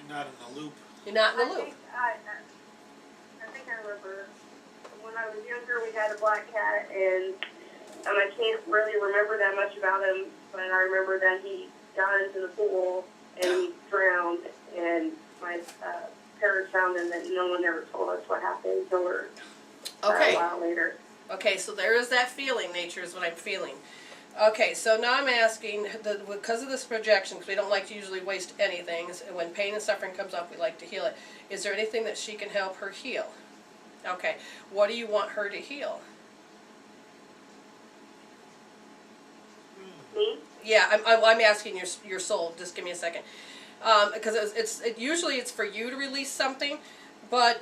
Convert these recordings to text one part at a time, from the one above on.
not in the loop. You're not in the loop. I think I remember when I was younger, we had a black cat, and I can't really remember that much about him, but I remember that he got into the pool and he drowned, and my parents found him, and no one ever told us what happened until a while later. Okay, so there is that feeling. Nature is what I'm feeling. Okay, so now I'm asking, because of this projection, because we don't like to usually waste anything, and when pain and suffering comes up, we like to heal it. Is there anything that she can help her heal? Okay, what do you want her to heal? Me? Yeah, I'm asking your soul. Just give me a second, because usually it's for you to release something, but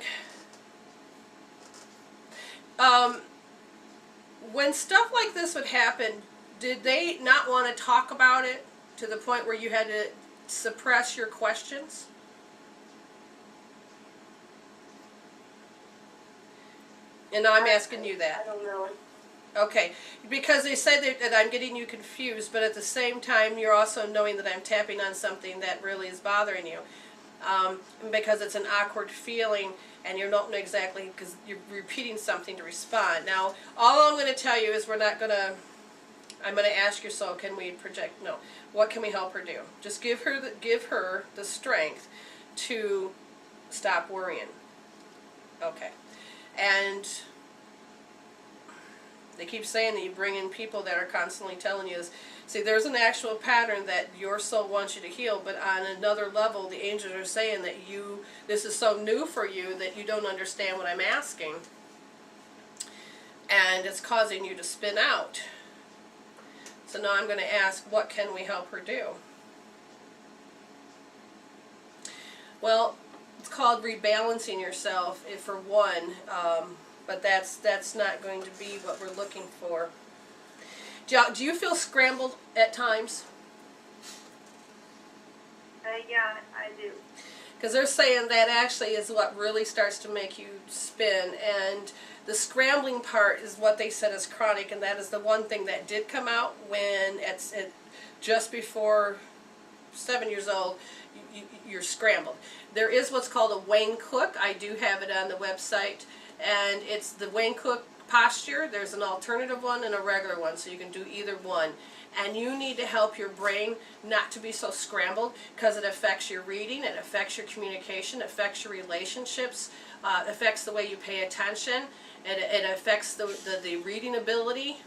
when stuff like this would happen, did they not want to talk about it to the point where you had to suppress your questions? And now I'm asking you that. I don't know. Okay, because they say that I'm getting you confused, but at the same time you're also knowing that I'm tapping on something that really is bothering you. Because it's an awkward feeling and you don't know exactly, because you're repeating something to respond. Now, all I'm going to tell you is I'm going to ask your soul, can we project? No. What can we help her do? Just give her the strength to stop worrying. Okay. And they keep saying that you bring in people that are constantly telling you this. See, there's an actual pattern that your soul wants you to heal, but on another level, the angels are saying that this is so new for you that you don't understand what I'm asking. And it's causing you to spin out. So now I'm going to ask, what can we help her do? Well, it's called rebalancing yourself, for one, but that's not going to be what we're looking for. Do you feel scrambled at times? Yeah, I do. Because they're saying that actually is what really starts to make you spin, and the scrambling part is what they said is chronic, and that is the one thing that did come out when just before 7 years old, you're scrambled. There is what's called a Wayne Cook. I do have it on the website, and it's the Wayne Cook posture. There's an alternative one and a regular one, so you can do either one. And you need to help your brain not to be so scrambled, because it affects your reading, it affects your communication, it affects your relationships, affects the way you pay attention, it affects the reading ability.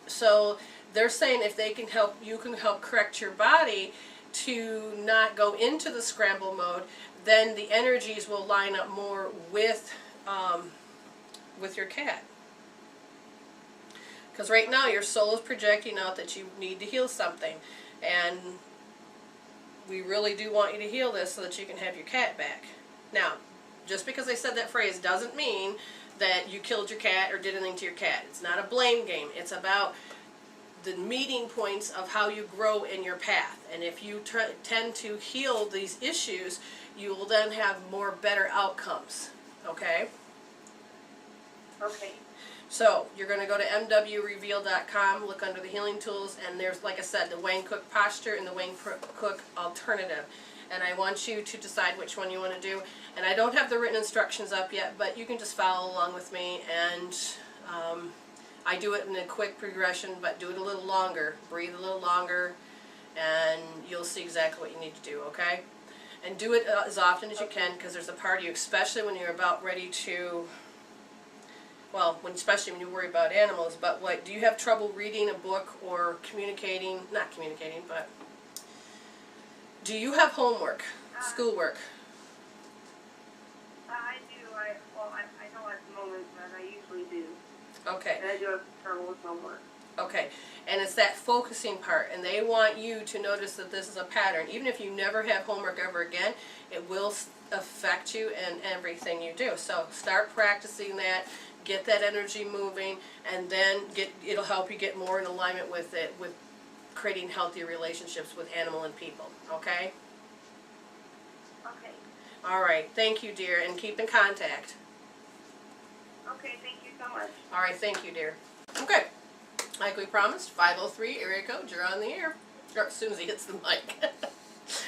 So they're saying if they can help, you can help correct your body to not go into the scramble mode, then the energies will line up more with your cat. Because right now your soul is projecting out that you need to heal something, and we really do want you to heal this so that you can have your cat back. Now, just because I said that phrase doesn't mean that you killed your cat or did anything to your cat. It's not a blame game. It's about the meeting points of how you grow in your path. And if you tend to heal these issues, you will then have better outcomes. Okay? Okay. So, you're going to go to mwreveal.com, look under the healing tools, and there's, like I said, the Wayne Cook posture and the Wayne Cook alternative. And I want you to decide which one you want to do. And I don't have the written instructions up yet, but you can just follow along with me. And I do it in a quick progression, but do it a little longer. Breathe a little longer, and you'll see exactly what you need to do, okay? And do it as often as you can, because there's a part of you, especially when you're about ready to... Well, especially when you worry about animals, but do you have trouble reading a book or communicating, not communicating, but do you have homework, schoolwork? I do. I don't at the moment, but I usually do. Okay. And I do have trouble with homework. Okay. And it's that focusing part, and they want you to notice that this is a pattern. Even if you never have homework ever again, it will affect you in everything you do. So start practicing that. Get that energy moving, and then it'll help you get more in alignment with creating healthier relationships with animal and people. Okay? Okay. All right. Thank you, dear, and keep in contact. Okay, thank you so much. All right. Thank you, dear. Okay. Like we promised, 503 area code. You're on the air. Or as soon as he hits the mic.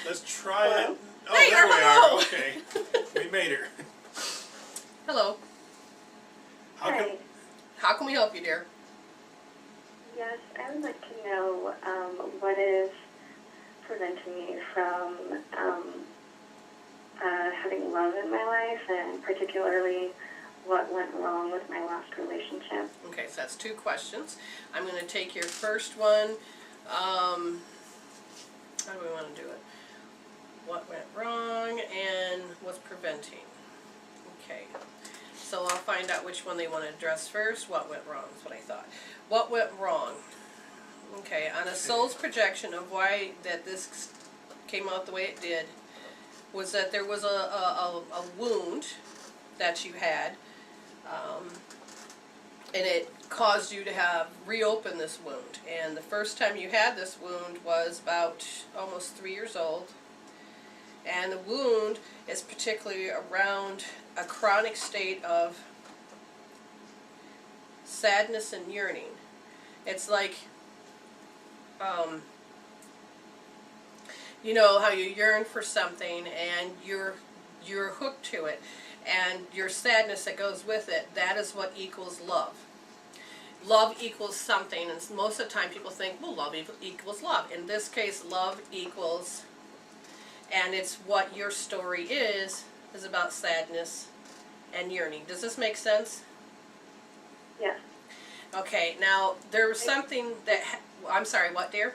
Let's try it Oh, Hey, there we hello. are. Okay. We made her. Hello. How come? Hi. How can we help you, dear? Yes, I would like to know what is preventing me from having love in my life, and particularly what went wrong with my last relationship. Okay, so that's 2 questions. I'm going to take your first one. How do we want to do it? What went wrong and what's preventing? Okay, so I'll find out which one they want to address first. What went wrong is what I thought. What went wrong? Okay, on a soul's projection of why that this came out the way it did, was that there was a wound that you had, and it caused you to have reopen this wound. And the first time you had this wound was about almost 3 years old. And the wound is particularly around a chronic state of sadness and yearning. It's like, you know how you yearn for something and you're hooked to it, and your sadness that goes with it, that is what equals love. Love equals something, and most of the time people think, well, love equals love. In this case, love equals, and it's what your story is about sadness and yearning. Does this make sense? Yes. Okay, now there was something that, I'm sorry, what, dear?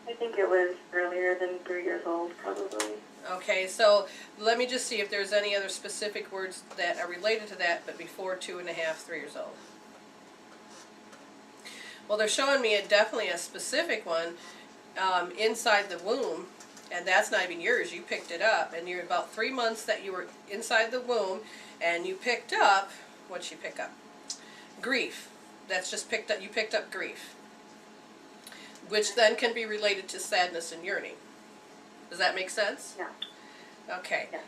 I think it was earlier than 3 years old, probably. Okay, so let me just see if there's any other specific words that are related to that, but before 2.5, 3 years old. Well, they're showing me definitely a specific one inside the womb, and that's not even yours. You picked it up, and you're about 3 months that you were inside the womb, and you picked up, what'd you pick up? Grief. That's just picked up, you picked up grief, which then can be related to sadness and yearning. Does that make sense? Yeah. Okay. Yeah.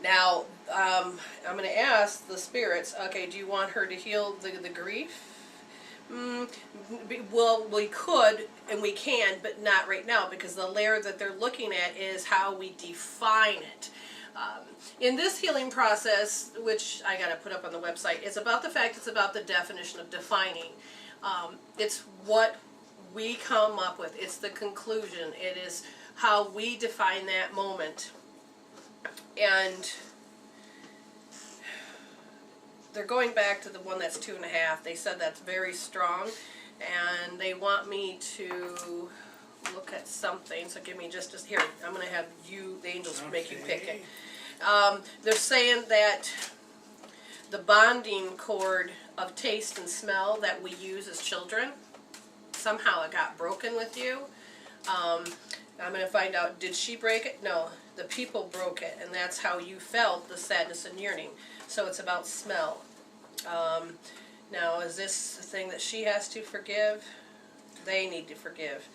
Now, I'm going to ask the spirits, okay, do you want her to heal the grief? Well, we could and we can, but not right now, because the layer that they're looking at is how we define it. In this healing process, which I got to put up on the website, it's about the fact it's about the definition of defining. It's what we come up with. It's the conclusion. It is how we define that moment. And they're going back to the one that's 2.5. They said that's very strong, and they want me to look at something. So give me just here. I'm going to have you, the angels, make you pick it. They're saying that the bonding cord of taste and smell that we use as children, somehow it got broken with you. I'm going to find out, did she break it? No, the people broke it, and that's how you felt the sadness and yearning. So it's about smell. Now, is this the thing that she has to forgive? They need to forgive.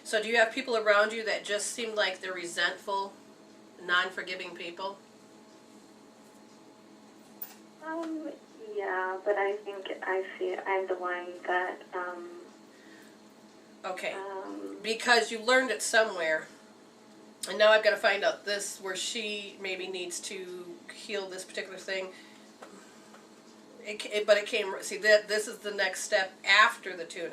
So do you have people around you that just seem like they're resentful, non-forgiving people? Yeah, but I think I'm the one that, Okay, because you learned it somewhere, and now I've got to find out this, where she maybe needs to heal this particular thing. But it came, see, this is the next step after the 2.5.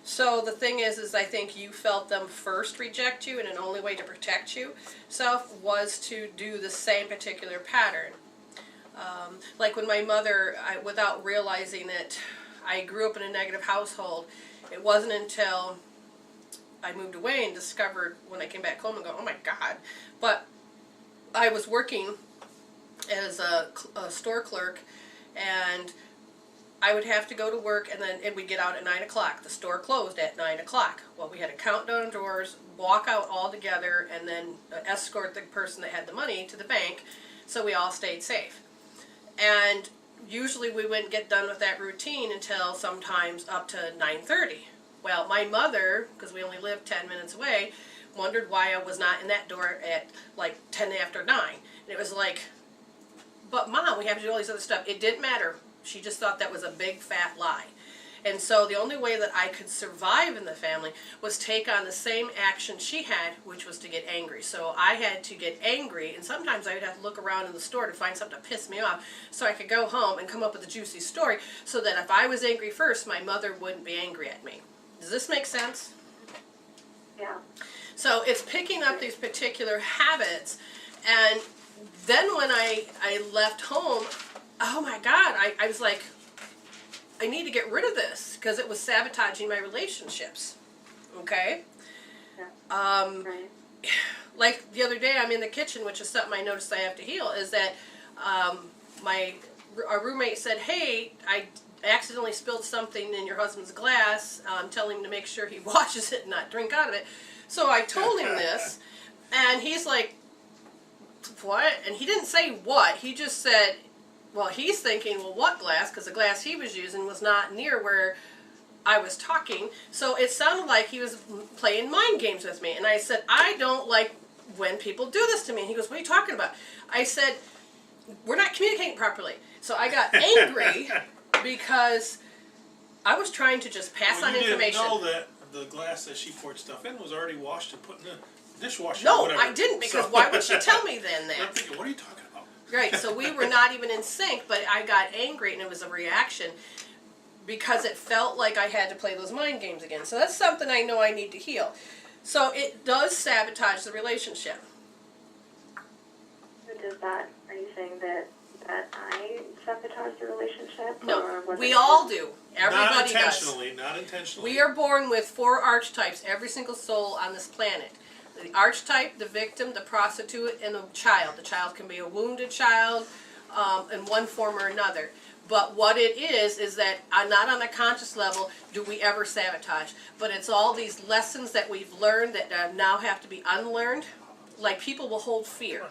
So the thing is I think you felt them first reject you, and an only way to protect you self was to do the same particular pattern. Like when my mother, without realizing it, I grew up in a negative household. It wasn't until I moved away and discovered when I came back home and go, oh my God. But I was working as a store clerk, and I would have to go to work, and then we'd get out at 9 o'clock. The store closed at 9 o'clock. Well, we had to count down drawers, walk out all together, and then escort the person that had the money to the bank, so we all stayed safe. And usually we wouldn't get done with that routine until sometimes up to 9:30. Well, my mother, because we only lived 10 minutes away, wondered why I was not in that door at like 10 after 9. And it was like, but Mom, we have to do all these other stuff. It didn't matter. She just thought that was a big fat lie. And so the only way that I could survive in the family was take on the same action she had, which was to get angry. So I had to get angry, and sometimes I would have to look around in the store to find something to piss me off so I could go home and come up with a juicy story so that if I was angry first, my mother wouldn't be angry at me. Does this make sense? Yeah. So it's picking up these particular habits, and then when I left home, oh my God, I was like, I need to get rid of this because it was sabotaging my relationships. Okay? Yeah. Right. Like the other day, I'm in the kitchen, which is something I noticed I have to heal, is that our roommate said, hey, I accidentally spilled something in your husband's glass. Telling him to make sure he washes it and not drink out of it. So I told him this, and he's like, what? And he didn't say what. He just said, well, he's thinking, well, what glass? Because the glass he was using was not near where I was talking. So it sounded like he was playing mind games with me. And I said, I don't like when people do this to me. And he goes, what are you talking about? I said, we're not communicating properly. So I got angry because I was trying to just pass on information. You didn't know that the glass that she poured stuff in was already washed and put in the dishwasher. No, or whatever. I didn't, because why would she tell me then that? I'm thinking, what are you talking about? Right, so we were not even in sync, but I got angry, and it was a reaction because it felt like I had to play those mind games again. So that's something I know I need to heal. So it does sabotage the relationship. Does that, are you saying that I sabotage the relationship? No, or was we it all do. Everybody does. Not intentionally. We are born with 4 archetypes, every single soul on this planet. The archetype, the victim, the prostitute, and the child. The child can be a wounded child in one form or another. But what it is that not on a conscious level do we ever sabotage. But it's all these lessons that we've learned that now have to be unlearned. Like people will hold fear.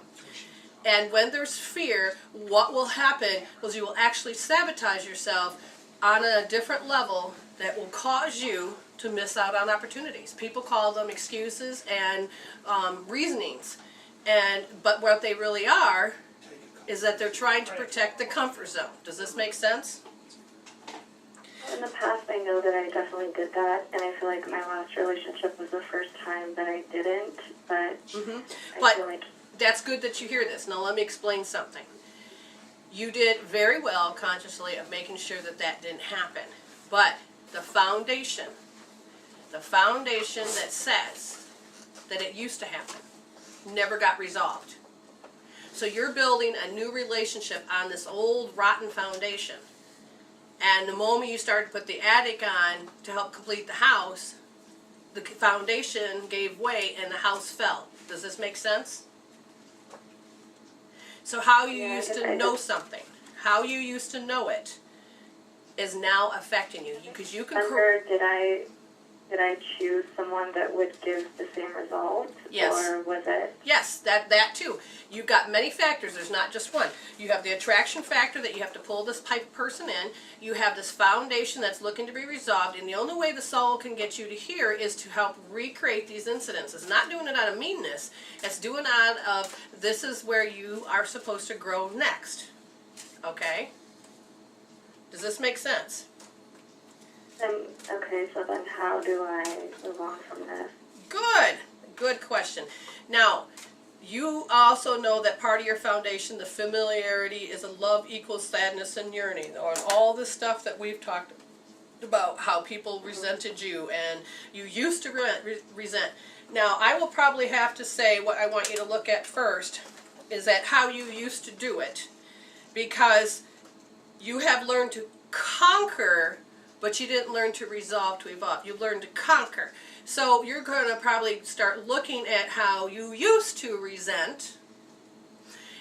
And when there's fear, what will happen is you will actually sabotage yourself on a different level that will cause you to miss out on opportunities. People call them excuses and reasonings. But what they really are is that they're trying to protect the comfort zone. Does this make sense? In the past, I know that I definitely did that, and I feel like my last relationship was the first time that I didn't, but I feel like... That's good that you hear this. Now let me explain something. You did very well consciously of making sure that that didn't happen. But the foundation that says that it used to happen never got resolved. So you're building a new relationship on this old rotten foundation. And the moment you started to put the attic on to help complete the house, the foundation gave way and the house fell. Does this make sense? So how you used to know something, how you used to know it, is now affecting you. Because you can... Did I choose someone that would give the same result? Yes. Or was it... Yes, that too. You've got many factors. There's not just one. You have the attraction factor that you have to pull this type of person in. You have this foundation that's looking to be resolved. And the only way the soul can get you to here is to help recreate these incidents. It's not doing it out of meanness. It's doing it out of this is where you are supposed to grow next. Okay? Does this make sense? Okay, so then how do I move on from this? Good question. Now, you also know that part of your foundation, the familiarity, is a love equals sadness and yearning, or all this stuff that we've talked about, how people resented you, and you used to resent. Now, I will probably have to say what I want you to look at first is that how you used to do it, because you have learned to conquer, but you didn't learn to resolve, to evolve. You learned to conquer. So you're going to probably start looking at how you used to resent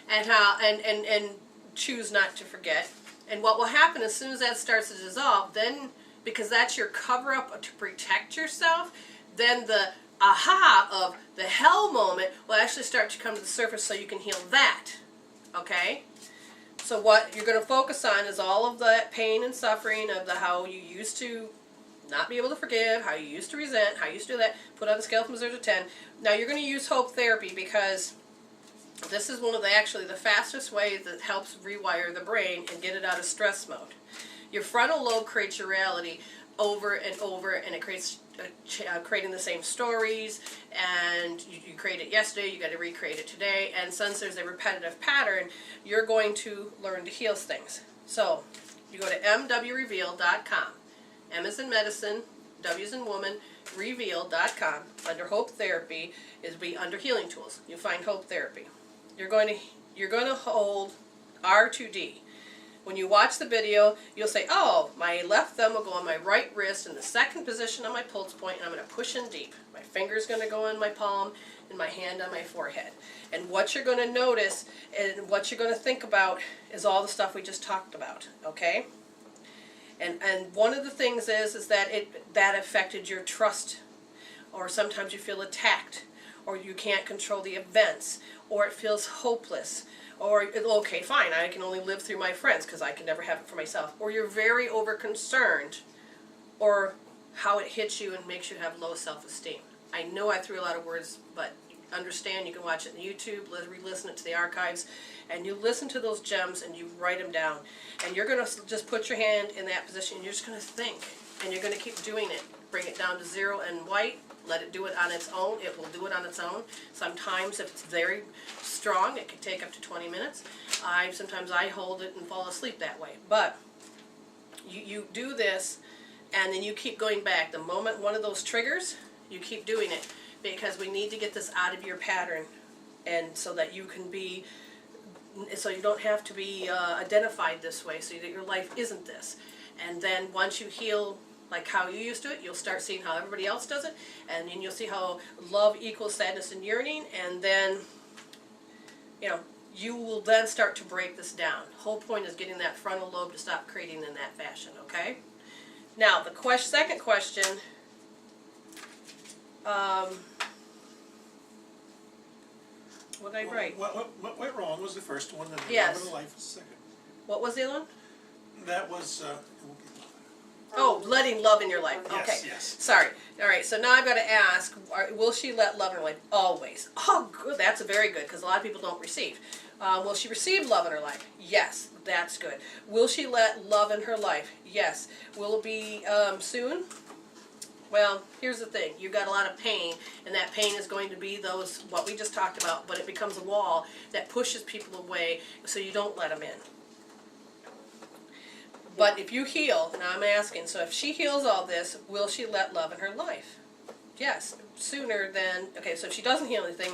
and how and choose not to forget. And what will happen as soon as that starts to dissolve, then, because that's your cover-up to protect yourself, then the aha of the hell moment will actually start to come to the surface so you can heal that. Okay? So what you're going to focus on is all of that pain and suffering of the how you used to not be able to forgive, how you used to resent, how you used to do that, put on a scale from 0 to 10. Now you're going to use hope therapy because this is one of the fastest ways that helps rewire the brain and get it out of stress mode. Your frontal lobe creates your reality. over and over, and it creates creating the same stories, and you created it yesterday, you got to recreate it today, and since there's a repetitive pattern, you're going to learn to heal things. So you go to mwreveal.com. M is in medicine, W is in woman, reveal.com. Under Hope Therapy is be under healing tools. You find Hope Therapy. You're going to hold R2D. When you watch the video, you'll say, oh, my left thumb will go on my right wrist in the second position on my pulse point, and I'm going to push in deep. My finger's going to go in my palm, and my hand on my forehead. And what you're going to notice and what you're going to think about is all the stuff we just talked about, okay? And one of the things is that that affected your trust, or sometimes you feel attacked, or you can't control the events, or it feels hopeless. Or, okay, fine, I can only live through my friends because I can never have it for myself. Or you're very over-concerned, or how it hits you and makes you have low self-esteem. I know I threw a lot of words, but understand, you can watch it on YouTube, re-listen it to the archives, and you listen to those gems and you write them down. And you're going to just put your hand in that position and you're just going to think. And you're going to keep doing it. Bring it down to 0 and white. Let it do it on its own. It will do it on its own. Sometimes if it's very strong, it can take up to 20 minutes. Sometimes I hold it and fall asleep that way. But you do this, and then you keep going back. The moment one of those triggers, you keep doing it, because we need to get this out of your pattern, and so that you can be, so you don't have to be identified this way, so that your life isn't this. And then once you heal like how you used to it, you'll start seeing how everybody else does it, and then you'll see how love equals sadness and yearning, and then, you know, you will then start to break this down. The whole point is getting that frontal lobe to stop creating in that fashion, okay? Now, the second question, what did I write? What went wrong was the first one, and the Yes. love of life was the second. What was the other one? That was, Oh, letting love in your life. yes, Okay. yes. Sorry. All right. So now I've got to ask: will she let love in her life? Always. Oh, good. That's very good, because a lot of people don't receive. Will she receive love in her life? Yes. That's good. Will she let love in her life? Yes. Will it be soon? Well, here's the thing. You've got a lot of pain, and that pain is going to be those, what we just talked about, but it becomes a wall that pushes people away, so you don't let them in. But if you heal, now I'm asking, so if she heals all this, will she let love in her life? Yes, sooner than, okay, so if she doesn't heal anything,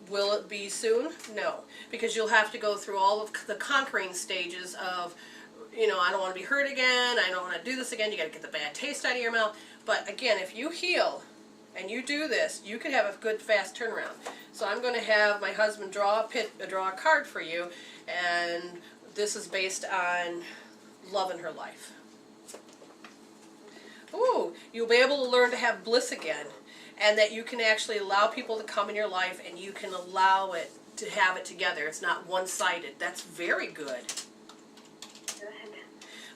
will it be soon? No, because you'll have to go through all of the conquering stages of, you know, I don't want to be hurt again, I don't want to do this again, you got to get the bad taste out of your mouth. But again, if you heal and you do this, you could have a good fast turnaround. So I'm going to have my husband draw a card for you, and this is based on love in her life. Ooh, you'll be able to learn to have bliss again, and that you can actually allow people to come in your life, and you can allow it to have it together. It's not one-sided. That's very good.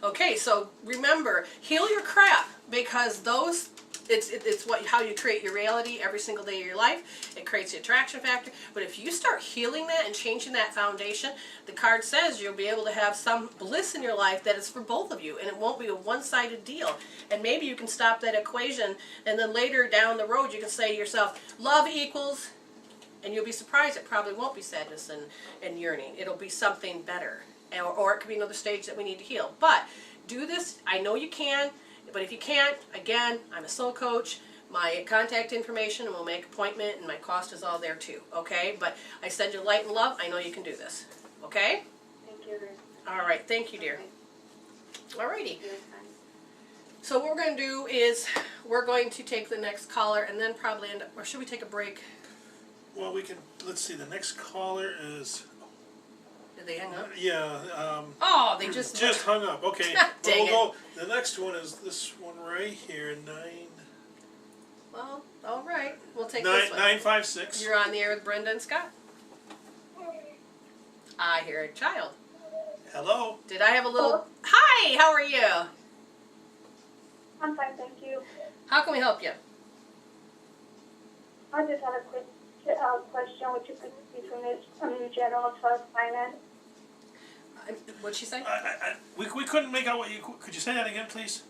Okay, so remember, heal your crap, because those, it's how you create your reality every single day of your life. It creates the attraction factor. But if you start healing that and changing that foundation, the card says you'll be able to have some bliss in your life that is for both of you, and it won't be a one-sided deal. And maybe you can stop that equation, and then later down the road you can say to yourself, love equals, and you'll be surprised, it probably won't be sadness and yearning. It'll be something better. Or it could be another stage that we need to heal. But do this. I know you can, but if you can't, again, I'm a soul coach. My contact information, and we'll make an appointment, and my cost is all there too, okay? But I send you light and love. I know you can do this, okay? Thank you. All right. Thank you, dear. All righty. So what we're going to do is we're going to take the next caller, and then probably end up, or should we take a break? Well, we can, let's see, the next caller is, Did they hang up? yeah, Oh, they just hung up, okay. Dang Well, the next one is this one right here, Well, all right. We'll take this one. 956. You're on the air with Brenda and Scott. I hear a child. Hello. Did I have a little... Hi, how are you? I'm fine, thank you. How can we help you? I just had a quick question, which you could see from this in general as far as finance. What'd she say? We couldn't make out what you, could you say that again, please?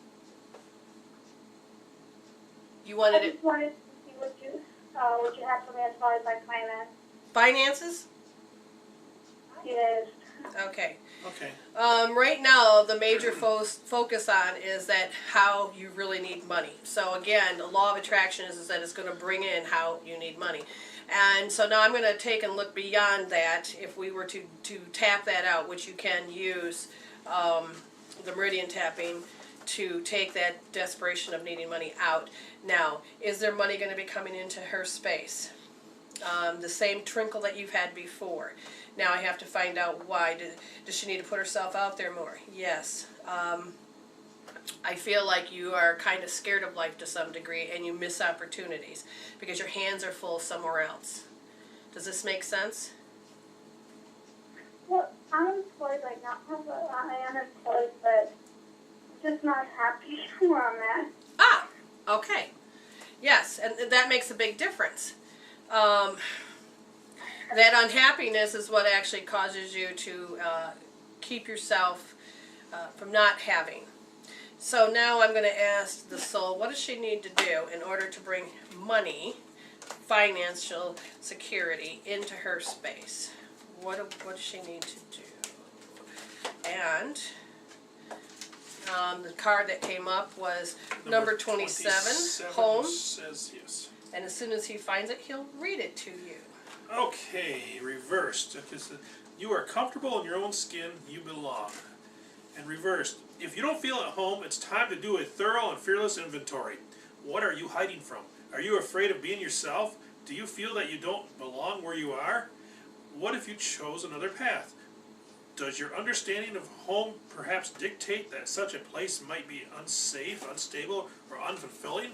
You wanted I it just wanted to see what you have for me as far as my finance. finances? Yes. Okay. Okay. Right now, the major focus on is that how you really need money. So again, the law of attraction is that it's going to bring in how you need money. And so now I'm going to take and look beyond that. If we were to tap that out, which you can use the meridian tapping to take that desperation of needing money out. Now, is there money going to be coming into her space? The same trinkle that you've had before. Now I have to find out why. Does she need to put herself out there more? Yes. I feel like you are kind of scared of life to some degree and you miss opportunities because your hands are full somewhere else. Does this make sense? Well, I'm employed right now. I am employed, but just not happy where I'm at. Ah, okay. Yes, and that makes a big difference. That unhappiness is what actually causes you to keep yourself from not having. So now I'm going to ask the soul, what does she need to do in order to bring money, financial security into her space? What does she need to do? And the card that came up was number 27, home. Says yes. And as soon as he finds it, he'll read it to you. Okay, reversed. You are comfortable in your own skin, you belong. And reversed, if you don't feel at home, it's time to do a thorough and fearless inventory. What are you hiding from? Are you afraid of being yourself? Do you feel that you don't belong where you are? What if you chose another path? Does your understanding of home perhaps dictate that such a place might be unsafe, unstable, or unfulfilling?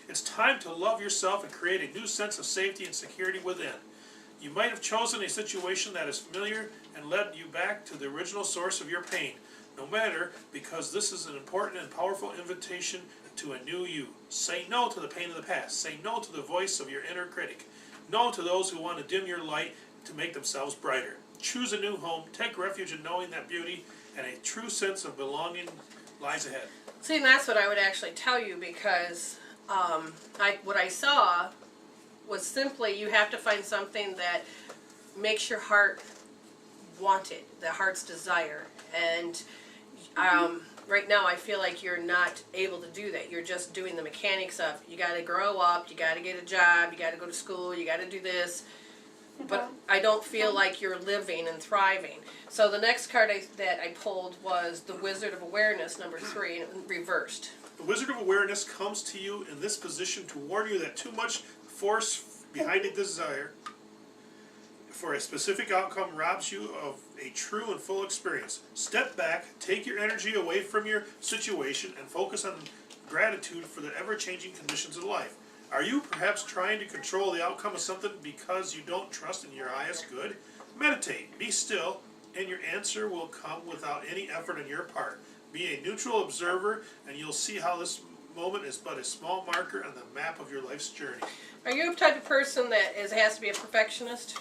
It's time to love yourself and create a new sense of safety and security within. You might have chosen a situation that is familiar and led you back to the original source of your pain. No matter, because this is an important and powerful invitation to a new you. Say no to the pain of the past. Say no to the voice of your inner critic. No to those who want to dim your light to make themselves brighter. Choose a new home. Take refuge in knowing that beauty and a true sense of belonging lies ahead. See, and that's what I would actually tell you because what I saw was simply you have to find something that makes your heart want it, the heart's desire. And right now I feel like you're not able to do that. You're just doing the mechanics of you got to grow up, you got to get a job, you got to go to school, you got to do this. But I don't feel like you're living and thriving. So the next card that I pulled was the Wizard of Awareness, number 3, and it reversed. The Wizard of Awareness comes to you in this position to warn you that too much force behind a desire for a specific outcome robs you of a true and full experience. Step back, take your energy away from your situation, and focus on gratitude for the ever-changing conditions of life. Are you perhaps trying to control the outcome of something because you don't trust in your highest good? Meditate, be still, and your answer will come without any effort on your part. Be a neutral observer, and you'll see how this moment is but a small marker on the map of your life's journey. Are you the type of person that has to be a perfectionist?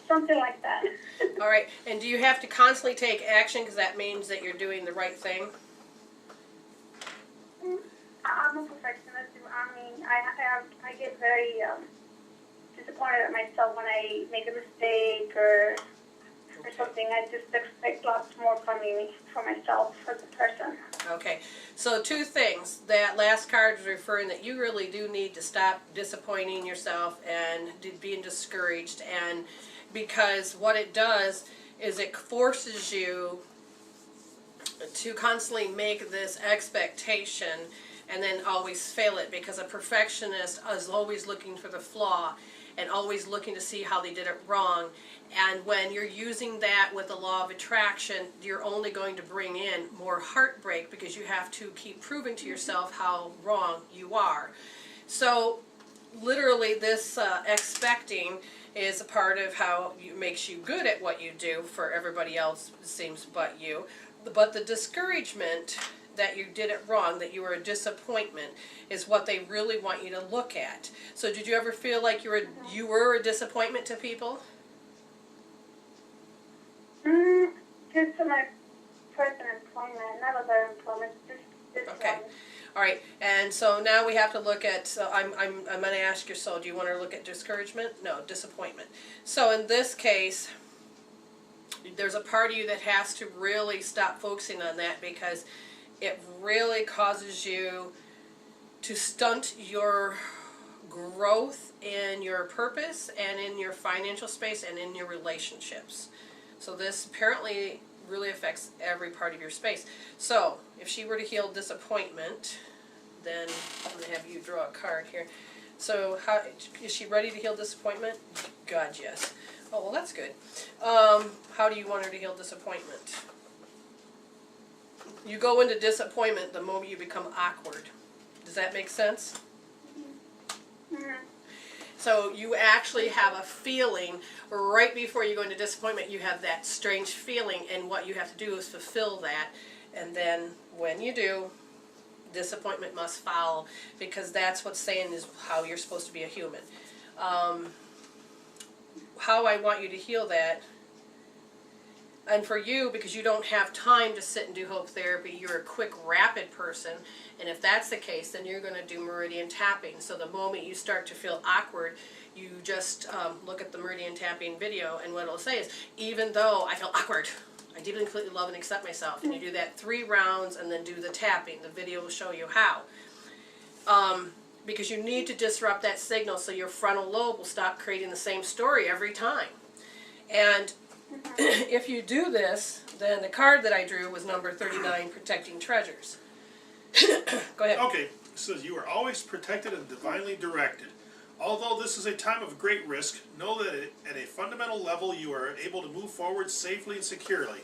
Something like that. All right. And do you have to constantly take action because that means that you're doing the right thing? I'm a perfectionist. I mean, I get very disappointed at myself when I make a mistake or something. I just expect lots more from myself as a person. Okay. So 2 things. That last card is referring that you really do need to stop disappointing yourself and being discouraged, and because what it does is it forces you to constantly make this expectation and then always fail it, because a perfectionist is always looking for the flaw and always looking to see how they did it wrong. And when you're using that with the law of attraction, you're only going to bring in more heartbreak because you have to keep proving to yourself how wrong you are. So literally this expecting is a part of how it makes you good at what you do for everybody else, it seems, but you. But the discouragement that you did it wrong, that you were a disappointment, is what they really want you to look at. So did you ever feel like you were a disappointment to people? Just to my present employment, not other employment, just Okay. one. All right, and so now we have to look at, so I'm going to ask your soul, do you want to look at discouragement? No, disappointment. So in this case, there's a part of you that has to really stop focusing on that, because it really causes you to stunt your growth in your purpose and in your financial space and in your relationships. So this apparently really affects every part of your space. So if she were to heal disappointment, then I'm going to have you draw a card here. So how is she ready to heal disappointment? God, yes. Oh, well, that's good. How do you want her to heal disappointment? You go into disappointment the moment you become awkward. Does that make sense? Mhm. So you actually have a feeling right before you go into disappointment. You have that strange feeling, and what you have to do is fulfill that. And then when you do, disappointment must follow, because that's what's saying is how you're supposed to be a human. How I want you to heal that, and for you, because you don't have time to sit and do hope therapy, you're a quick, rapid person, and if that's the case, then you're going to do meridian tapping. So the moment you start to feel awkward, you just look at the meridian tapping video, and what it'll say is, even though I feel awkward, I deeply, completely love and accept myself. And you do that 3 rounds and then do the tapping. The video will show you how. Because you need to disrupt that signal so your frontal lobe will stop creating the same story every time. And if you do this, then the card that I drew was number 39, Protecting Treasures. Go ahead. Okay, it says you are always protected and divinely directed. Although this is a time of great risk, know that at a fundamental level you are able to move forward safely and securely.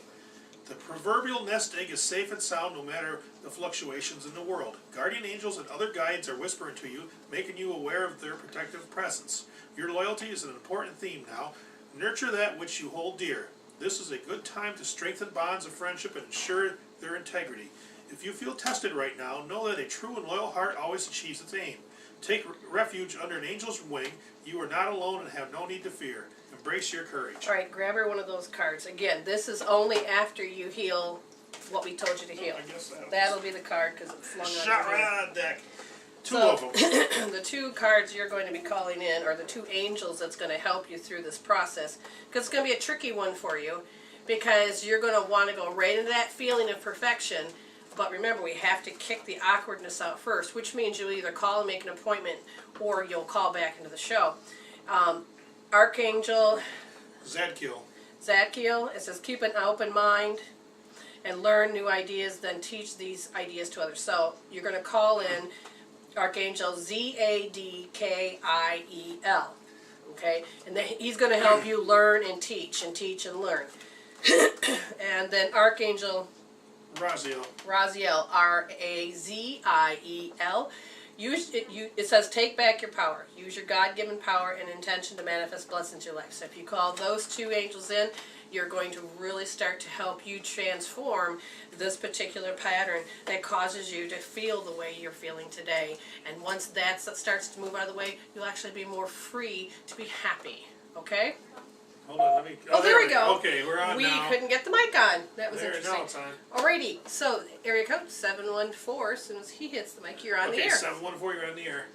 The proverbial nest egg is safe and sound no matter the fluctuations in the world. Guardian angels and other guides are whispering to you, making you aware of their protective presence. Your loyalty is an important theme now. Nurture that which you hold dear. This is a good time to strengthen bonds of friendship and ensure their integrity. If you feel tested right now, know that a true and loyal heart always achieves its aim. Take refuge under an angel's wing. You are not alone and have no need to fear. Embrace your courage. All right, grab her one of those cards. Again, this is only after you heal what we told you to heal. I guess That'll be the card because it's flung shot on right out of the deck. Two So, of them. the 2 cards you're going to be calling in are the 2 angels that's going to help you through this process. Because it's going to be a tricky one for you, because you're going to want to go right into that feeling of perfection. But remember, we have to kick the awkwardness out first, which means you'll either call and make an appointment, or you'll call back into the show. Archangel Zadkiel, it says keep an open mind and learn new ideas, then teach these ideas to others. So you're going to call in Archangel Zadkiel, okay? And then he's going to help you learn and teach and learn. And then Archangel Raziel. Raziel, it says take back your power. Use your God-given power and intention to manifest blessings in your life. So if you call those 2 angels in, you're going to really start to help you transform this particular pattern that causes you to feel the way you're feeling today. And once that starts to move out of the way, you'll actually be more free to be happy. Okay? Hold on, let me... Oh, there we go. Okay, we're on now. We couldn't get the mic on. That was There, interesting. now it's on. Alrighty, so area code 714. As soon as he hits the mic, you're on the Okay, air. 714, you're on the air.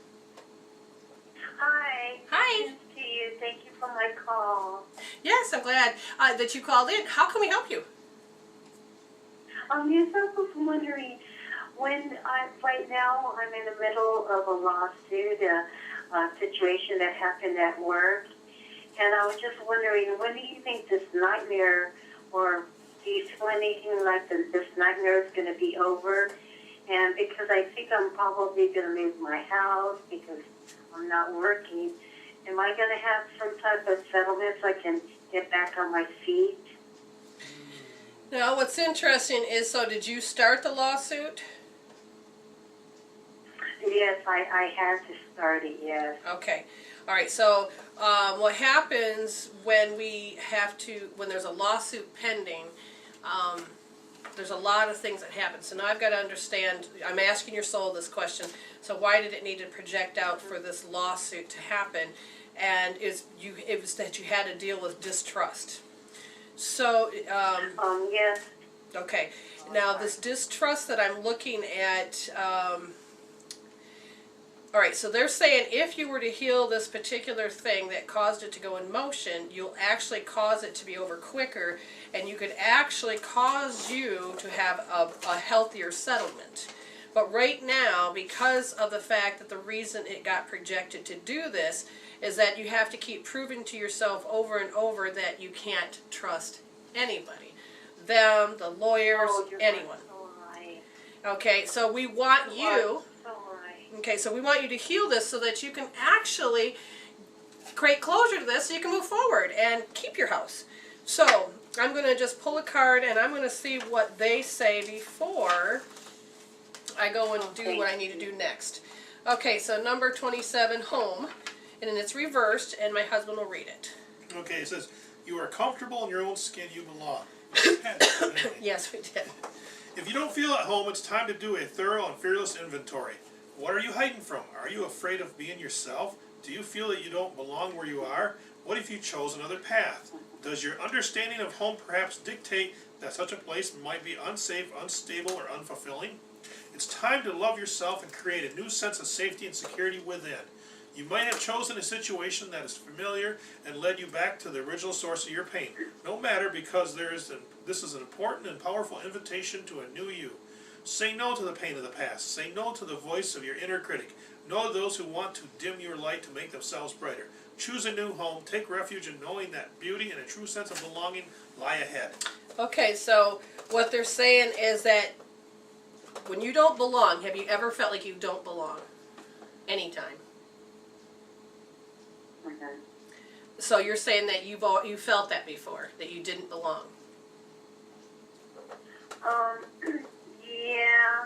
Hi. Hi. Greetings to you. Thank you for my call. Yes, I'm glad that you called in. How can we help you? Yes, I was wondering, right now I'm in the middle of a lawsuit, a situation that happened at work, and I was just wondering, when do you think this nightmare, or do you feel anything like this nightmare is going to be over? And because I think I'm probably going to lose my house because I'm not working, am I going to have some type of settlement so I can get back on my feet? Now, what's interesting is, so did you start the lawsuit? Yes, I had to start it, yes. Okay. All right, so what happens when when there's a lawsuit pending, there's a lot of things that happen. So now I've got to understand, I'm asking your soul this question, so why did it need to project out for this lawsuit to happen? And it was that you had to deal with distrust. So, Yes. Okay, now this distrust that I'm looking at, all right, so they're saying if you were to heal this particular thing that caused it to go in motion, you'll actually cause it to be over quicker, and you could actually cause you to have a healthier settlement. But right now, because of the fact that the reason it got projected to do this is that you have to keep proving to yourself over and over that you can't trust anybody. Them, the lawyers, anyone. So right. Okay, so we want you... So right. Okay, so we want you to heal this so that you can actually create closure to this so you can move forward and keep your house. So, I'm going to just pull a card and I'm going to see what they say before I go and do what I need to do next. Okay, so number 27, home, and then it's reversed, and my husband will read it. Okay, it says, you are comfortable in your own skin, you belong. Yes, we did. If you don't feel at home, it's time to do a thorough and fearless inventory. What are you hiding from? Are you afraid of being yourself? Do you feel that you don't belong where you are? What if you chose another path? Does your understanding of home perhaps dictate that such a place might be unsafe, unstable, or unfulfilling? It's time to love yourself and create a new sense of safety and security within. You might have chosen a situation that is familiar and led you back to the original source of your pain. No matter, because this is an important and powerful invitation to a new you. Say no to the pain of the past. Say no to the voice of your inner critic. No to those who want to dim your light to make themselves brighter. Choose a new home. Take refuge in knowing that beauty and a true sense of belonging lie ahead. Okay, so what they're saying is that when you don't belong, have you ever felt like you don't belong? Anytime. Okay. So you're saying that you felt that before, that you didn't belong. Yeah,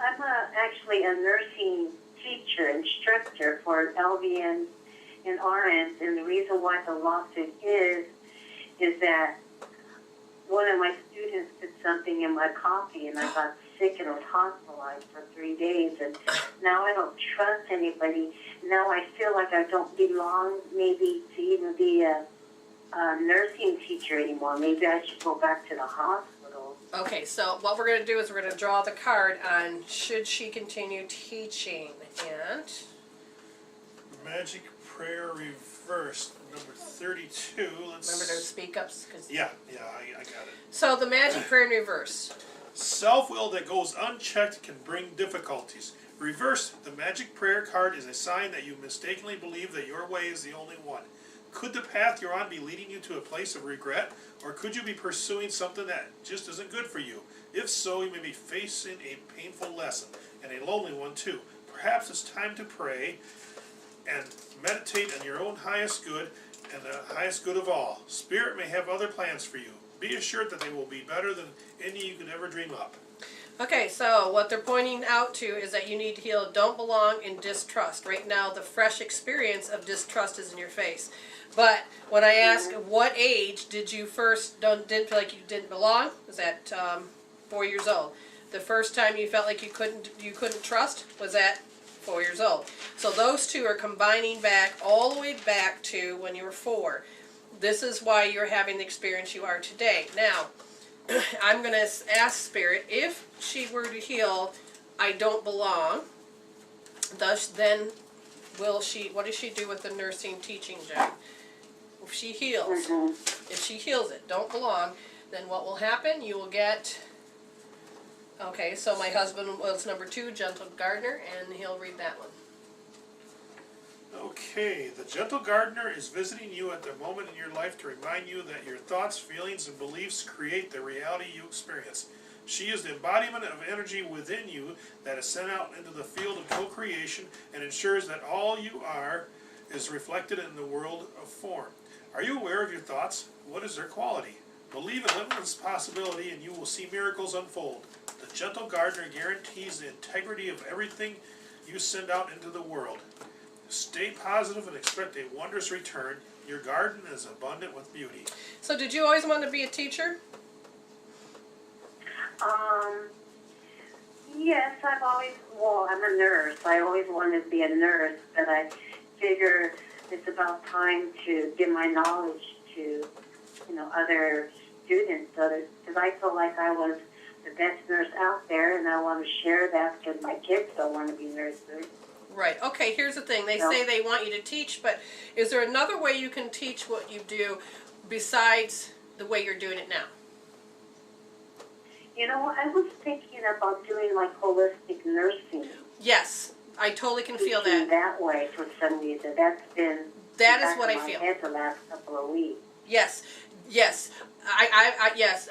I'm actually a nursing teacher, instructor for LVN and RNs, and the reason why the lawsuit is that one of my students put something in my coffee, and I got sick and was hospitalized for 3 days, and now I don't trust anybody. Now I feel like I don't belong maybe to even be a nursing teacher anymore. Maybe I should go back to the hospital. Okay, so what we're going to do is we're going to draw the card on should she continue teaching, and Magic prayer reversed, number 32. remember those speak ups. Yeah, I got it. So the magic prayer in reverse. Self-will that goes unchecked can bring difficulties. Reversed, the magic prayer card is a sign that you mistakenly believe that your way is the only one. Could the path you're on be leading you to a place of regret, or could you be pursuing something that just isn't good for you? If so, you may be facing a painful lesson, and a lonely one too. Perhaps it's time to pray and meditate on your own highest good and the highest good of all. Spirit may have other plans for you. Be assured that they will be better than any you could ever dream up. Okay, so what they're pointing out to is that you need to heal don't belong and distrust. Right now, the fresh experience of distrust is in your face. But when I ask what age did you first didn't feel like you didn't belong, was at 4 years old. The first time you felt like you couldn't trust was at 4 years old. So those two are combining back all the way back to when you were 4. This is why you're having the experience you are today. Now, I'm going to ask Spirit, if she were to heal, I don't belong, then what does she do with the nursing teaching job? If she heals, it, don't belong, then what will happen? You will get, okay, so my husband was number 2, Gentle Gardener, and he'll read that one. Okay, the gentle gardener is visiting you at the moment in your life to remind you that your thoughts, feelings, and beliefs create the reality you experience. She is the embodiment of energy within you that is sent out into the field of co-creation and ensures that all you are is reflected in the world of form. Are you aware of your thoughts? What is their quality? Believe in limitless possibility and you will see miracles unfold. The gentle gardener guarantees the integrity of everything you send out into the world. Stay positive and expect a wondrous return. Your garden is abundant with beauty. So did you always want to be a teacher? Yes, I'm a nurse. I always wanted to be a nurse, but I figure it's about time to give my knowledge to, other students, because I feel like I was the best nurse out there, and I want to share that because my kids don't want to be nurses. Right. Okay, here's the thing. They say they want you to teach, but is there another way you can teach what you do besides the way you're doing it now? You know, I was thinking about doing like holistic nursing. Yes, I totally can feel Teaching that. that way for some reason. That's been That is what I in my feel. head the last couple of weeks. Yes, yes. Yes,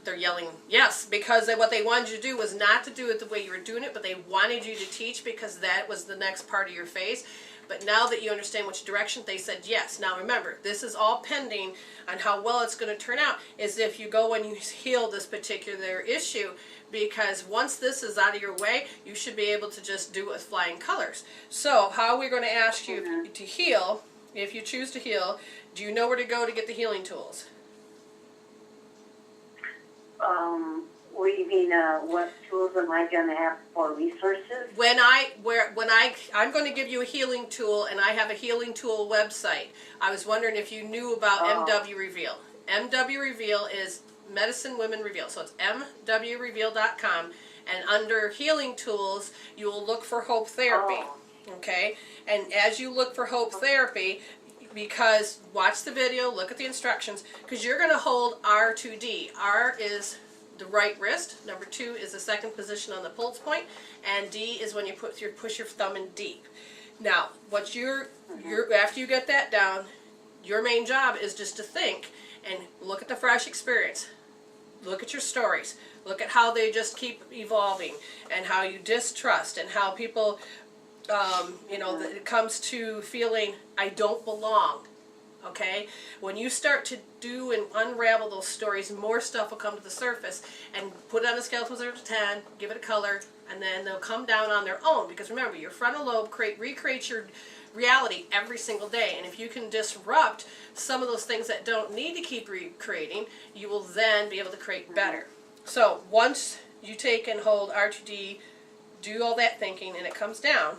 they're yelling yes, because what they wanted you to do was not to do it the way you were doing it, but they wanted you to teach because that was the next part of your phase. But now that you understand which direction, they said yes. Now remember, this is all pending on how well it's going to turn out, is if you go and you heal this particular issue, because once this is out of your way, you should be able to just do it with flying colors. So how we're going to ask you to heal, if you choose to heal, do you know where to go to get the healing tools? What do you mean, what tools am I going to have for resources? I'm going to give you a healing tool, and I have a healing tool website. I was wondering if you knew about MW Reveal. MW Reveal is Medicine Women Reveal, so it's mwreveal.com, and under healing tools, you will look for Hope Therapy. Okay, and as you look for Hope Therapy, because watch the video, look at the instructions, because you're going to hold R2D. R is the right wrist. Number 2 is the second position on the pulse point, and D is when you push your thumb in deep. Now, what after you get that down, your main job is just to think and look at the fresh experience. Look at your stories. Look at how they just keep evolving, and how you distrust, and how people, it comes to feeling I don't belong. Okay? When you start to do and unravel those stories, more stuff will come to the surface. And put it on a scale from 0 to 10, give it a color, and then they'll come down on their own. Because remember, your frontal lobe recreates your reality every single day. And if you can disrupt some of those things that don't need to keep recreating, you will then be able to create better. So once you take and hold R2D, do all that thinking, and it comes down,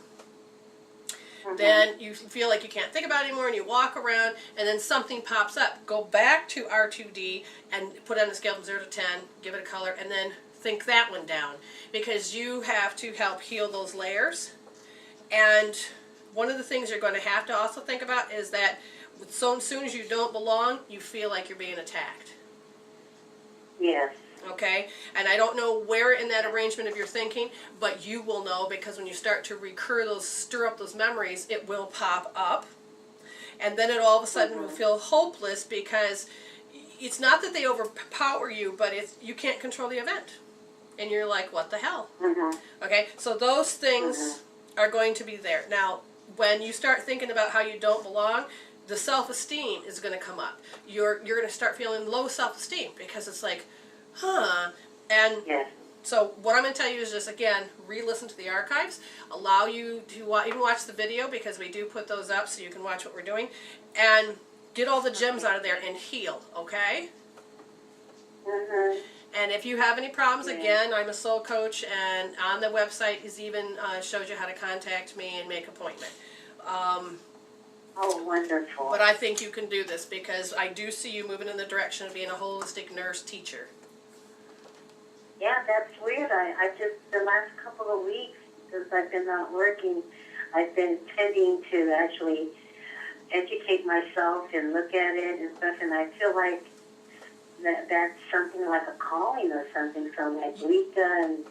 then you feel like you can't think about it anymore, and you walk around, and then something pops up. Go back to R2D and put it on a scale from 0 to 10, give it a color, and then think that one down. Because you have to help heal those layers. And one of the things you're going to have to also think about is that so soon as you don't belong, you feel like you're being attacked. Yes. Okay? And I don't know where in that arrangement of your thinking, but you will know, because when you start to stir up those memories, it will pop up. And then it all of a sudden will feel hopeless, because it's not that they overpower you, but you can't control the event. And you're like, what the hell? Okay? So those things are going to be there. Now, when you start thinking about how you don't belong, the self-esteem is going to come up. You're going to start feeling low self-esteem, because it's like, and so what I'm going to tell you is just, again, re-listen to the archives, allow you to even watch the video, because we do put those up so you can watch what we're doing, and get all the gems out of there and heal, okay? And if you have any problems, again, I'm a soul coach, and on the website is even shows you how to contact me and make an appointment. Oh, wonderful. But I think you can do this, because I do see you moving in the direction of being a holistic nurse teacher. Yeah, that's weird. I just, the last couple of weeks, since I've been not working, I've been tending to actually educate myself and look at it and stuff, and I feel like that's something like a calling or something from like Rita and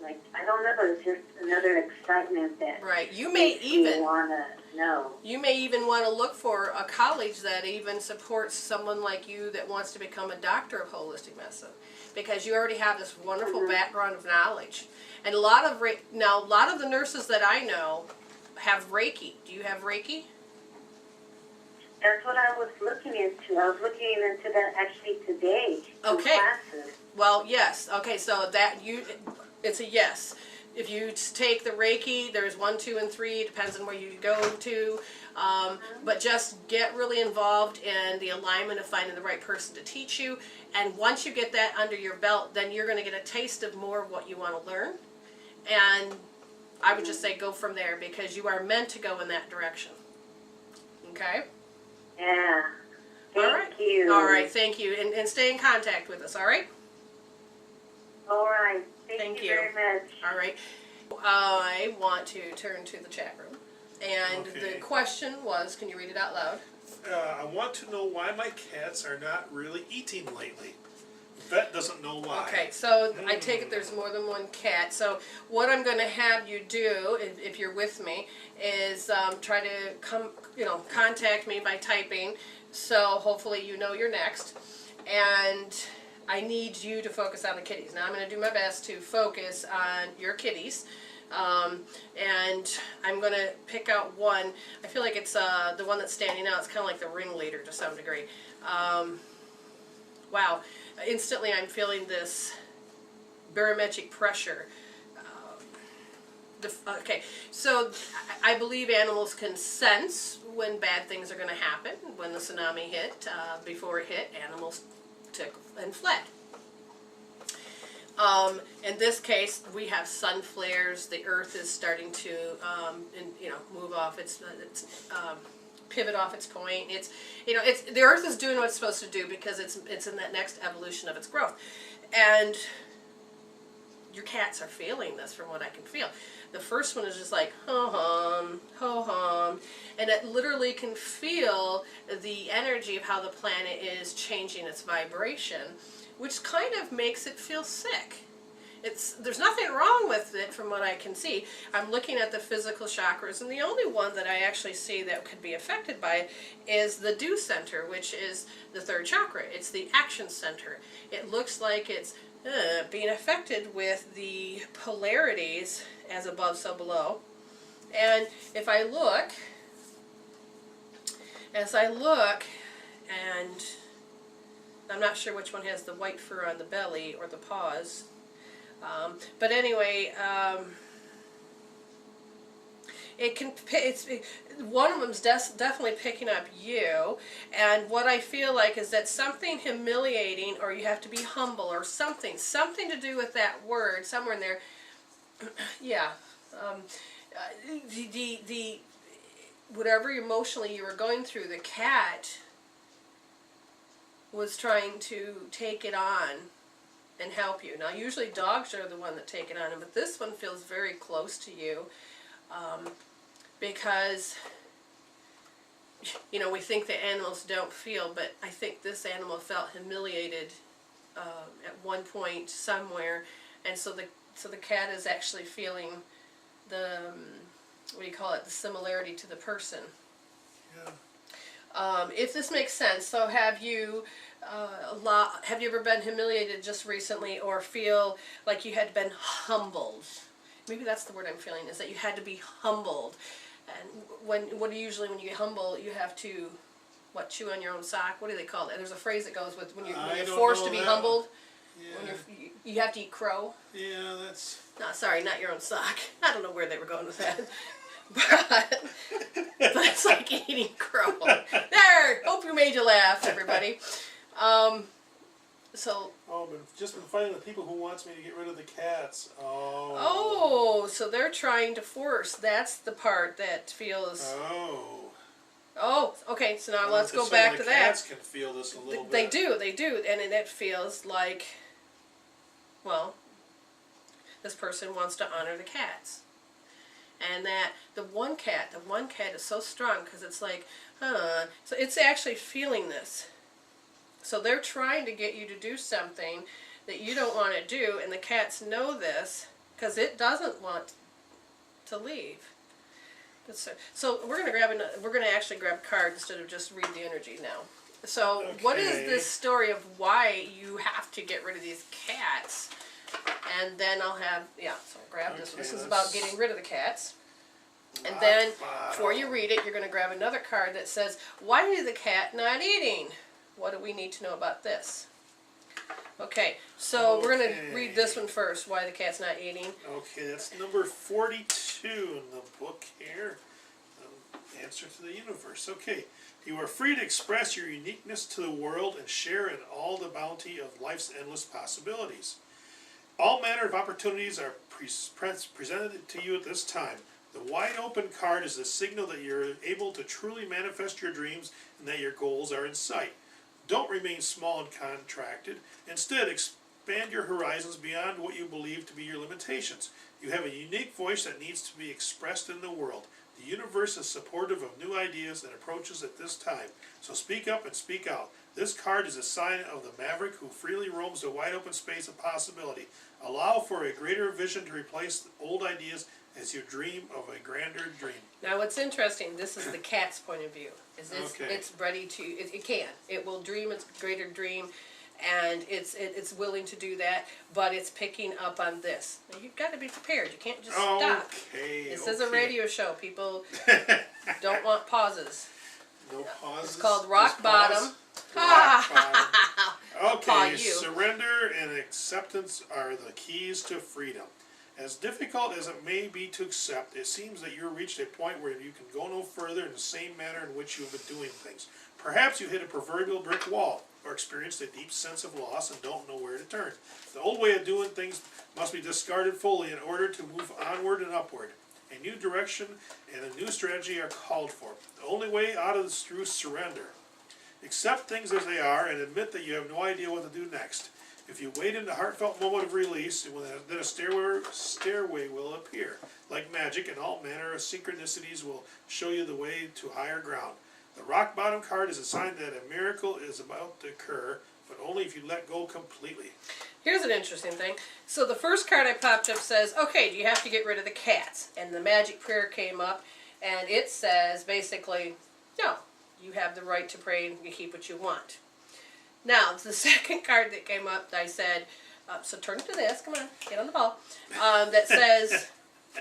like, I don't know, it's just another excitement that You may even want to know. You may even want to look for a college that even supports someone like you that wants to become a doctor of holistic medicine, because you already have this wonderful background of knowledge. And a lot of the nurses that I know have Reiki. Do you have Reiki? That's what I was looking into. I was looking into that actually today in classes. Well, yes. Okay, so it's a yes. If you take the Reiki, there's 1, 2, and 3. Depends on where you go to. But just get really involved in the alignment of finding the right person to teach you. And once you get that under your belt, then you're going to get a taste of more of what you want to learn. And I would just say go from there, because you are meant to go in that direction. Okay? Yeah. Thank you. All right, thank you. And stay in contact with us, all right? All right. Thank Thank you you. very much. All right. I want to turn to the chat room. And Okay. the question was, can you read it out loud? I want to know why my cats are not really eating lately. Vet doesn't know why. Okay, so I take it there's more than one cat. So what I'm going to have you do, if you're with me, is try to contact me by typing. So hopefully you know you're next. And I need you to focus on the kitties. Now I'm going to do my best to focus on your kitties. And I'm going to pick out one. I feel like it's the one that's standing out. It's kind of like the ringleader to some degree. Wow. Instantly I'm feeling this barometric pressure. Okay, so I believe animals can sense when bad things are going to happen. When the tsunami hit, before it hit, animals took and fled. In this case, we have sun flares. The Earth is starting to, move off its pivot off its point. The Earth is doing what it's supposed to do because it's in that next evolution of its growth, and your cats are feeling this from what I can feel. The first one is just like ho hum, and it literally can feel the energy of how the planet is changing its vibration, which kind of makes it feel sick. There's nothing wrong with it from what I can see. I'm looking at the physical chakras, and the only one that I actually see that could be affected by it is the do center, which is the third chakra. It's the action center. It looks like it's being affected with the polarities as above, so below. And if I look, and I'm not sure which one has the white fur on the belly or the paws. But anyway, one of them's definitely picking up you, and what I feel like is that something humiliating, or you have to be humble, or something to do with that word somewhere in there. Yeah, the whatever emotionally you were going through, the cat was trying to take it on and help you. Now, usually dogs are the one that take it on, but this one feels very close to you, because, we think that animals don't feel, but I think this animal felt humiliated at one point somewhere, and so the cat is actually feeling the, the similarity to the person. Yeah. If this makes sense, so have you ever been humiliated just recently, or feel like you had been humbled? Maybe that's the word I'm feeling, is that you had to be humbled. And when you get humble, you have to, chew on your own sock? What do they call it? There's a phrase that goes with when you're forced to be humbled. Yeah. When you have to eat crow. Yeah, that's... No, sorry, not your own sock. I don't know where they were going with that. But it's like eating crow. There! Hope you made you laugh, everybody. I've just been fighting the people who wants me to get rid of the cats. Oh, so they're trying to force. That's the part that feels... Oh, okay, so now let's go back to that. The cats can feel this a little bit. They do, and it feels like, this person wants to honor the cats. And that the one cat is so strong because it's like, so it's actually feeling this. So they're trying to get you to do something that you don't want to do, and the cats know this because it doesn't want to leave. So we're going to actually grab a card instead of just read the energy now. So What is this story of why you have to get rid of these cats? And then I'll have, so grab this one. This is about getting rid of the cats. And then, before you read it, you're going to grab another card that says, why is the cat not eating? What do we need to know about this? Okay, so we're going to read this one first, why the cat's not eating. Okay, that's number 42 in the book here. Answer to the universe. Okay, you are free to express your uniqueness to the world and share in all the bounty of life's endless possibilities. All manner of opportunities are presented to you at this time. The wide open card is the signal that you're able to truly manifest your dreams and that your goals are in sight. Don't remain small and contracted. Instead, expand your horizons beyond what you believe to be your limitations. You have a unique voice that needs to be expressed in the world. The universe is supportive of new ideas and approaches at this time. So speak up and speak out. This card is a sign of the maverick who freely roams the wide open space of possibility. Allow for a greater vision to replace old ideas as you dream of a grander dream. Now what's interesting, this is the cat's point of view. Okay. It's ready to, it will dream its greater dream, and it's willing to do that, but it's picking up on this. Now you've got to be prepared. You can't just stop. Okay. This is a radio show. People don't want pauses. No pauses. It's called Rock Just Bottom. pause. Rock bottom. Paw Okay, you. surrender and acceptance are the keys to freedom. As difficult as it may be to accept, it seems that you've reached a point where you can go no further in the same manner in which you've been doing things. Perhaps you hit a proverbial brick wall, or experienced a deep sense of loss and don't know where to turn. The old way of doing things must be discarded fully in order to move onward and upward. A new direction and a new strategy are called for. The only way out of this is through surrender. Accept things as they are and admit that you have no idea what to do next. If you wait in the heartfelt moment of release, then a stairway will appear. Like magic, and all manner of synchronicities will show you the way to higher ground. The rock bottom card is a sign that a miracle is about to occur, but only if you let go completely. Here's an interesting thing. So the first card I popped up says, okay, do you have to get rid of the cats? And the magic prayer came up, and it says basically, no, you have the right to pray and you keep what you want. Now, the second card that came up, I said, so turn to this, come on, get on the ball, that says,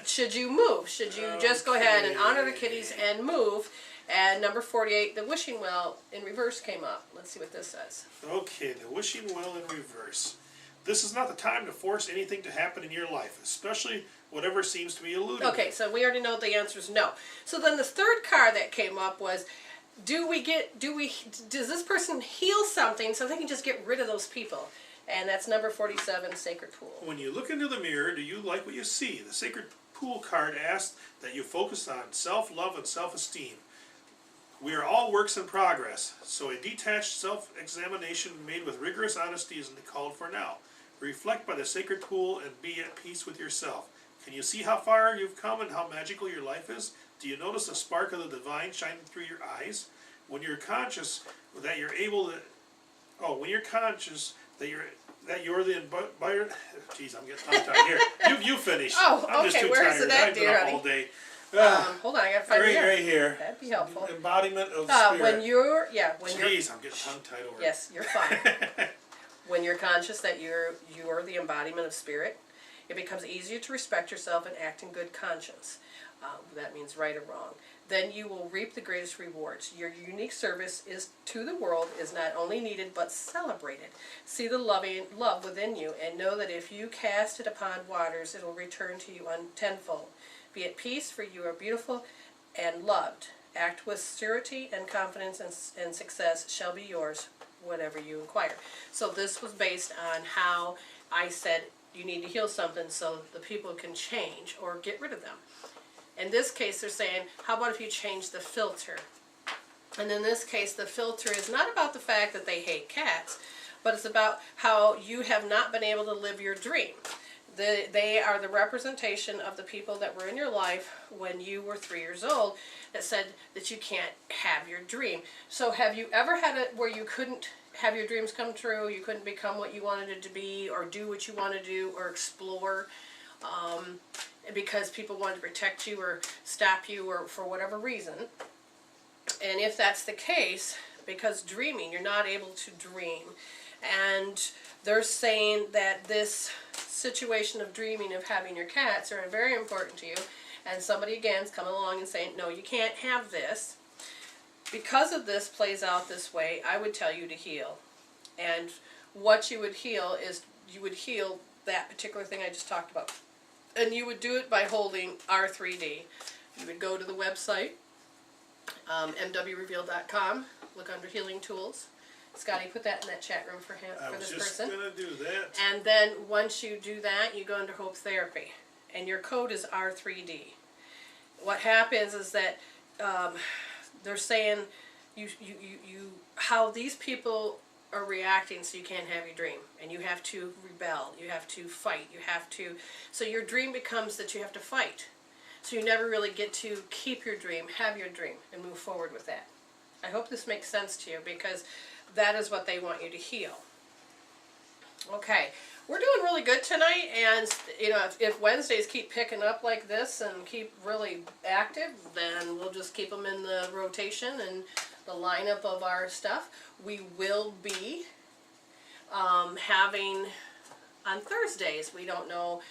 should you move? Should you just go ahead and honor the kitties and move? And number 48, the wishing well in reverse came up. Let's see what this says. Okay, the wishing well in reverse. This is not the time to force anything to happen in your life, especially whatever seems to be eluding. Okay, so we already know the answer is no. So then the third card that came up was, does this person heal something so they can just get rid of those people? And that's number 47, Sacred Pool. When you look into the mirror, do you like what you see? The Sacred Pool card asks that you focus on self-love and self-esteem. We are all works in progress, so a detached self-examination made with rigorous honesty is called for now. Reflect by the Sacred Pool and be at peace with yourself. Can you see how far you've come and how magical your life is? Do you notice the spark of the divine shining through your eyes? When you're conscious that you're able to, that you're the geez, I'm getting tongue-tied here. You finish. Oh, I'm just okay, too where is tired. it at, I've been dear up honey? all day. Hold on, I gotta find it here. Right here. That'd be helpful. Embodiment of spirit. When you're, Jeez, I'm getting tongue-tied over. yes, you're fine. When you're conscious that you're the embodiment of spirit, it becomes easier to respect yourself and act in good conscience. That means right or wrong. Then you will reap the greatest rewards. Your unique service to the world is not only needed but celebrated. See the love within you and know that if you cast it upon waters, it will return to you tenfold. Be at peace, for you are beautiful and loved. Act with surety and confidence, and success shall be yours, whatever you inquire. So this was based on how I said you need to heal something so the people can change or get rid of them. In this case, they're saying, how about if you change the filter? And in this case, the filter is not about the fact that they hate cats, but it's about how you have not been able to live your dream. They are the representation of the people that were in your life when you were 3 years old that said that you can't have your dream. So have you ever had it where you couldn't have your dreams come true, you couldn't become what you wanted it to be, or do what you want to do, or explore, because people wanted to protect you or stop you or for whatever reason? And if that's the case, because dreaming, you're not able to dream, and they're saying that this situation of dreaming of having your cats are very important to you, and somebody again is coming along and saying, no, you can't have this. Because of this plays out this way, I would tell you to heal. And what you would heal is, you would heal that particular thing I just talked about. And you would do it by holding R3D. You would go to the website, mwreveal.com, look under Healing Tools. Scotty, put that in that chat room for him, for this person. I was just going to do that. And then once you do that, you go into Hope Therapy. And your code is R3D. What happens is that they're saying how these people are reacting, so you can't have your dream, and you have to rebel, you have to fight, so your dream becomes that you have to fight. So you never really get to keep your dream, have your dream, and move forward with that. I hope this makes sense to you, because that is what they want you to heal. Okay, we're doing really good tonight, and if Wednesdays keep picking up like this and keep really active, then we'll just keep them in the rotation and the lineup of our stuff. We will be having on Thursdays. We don't know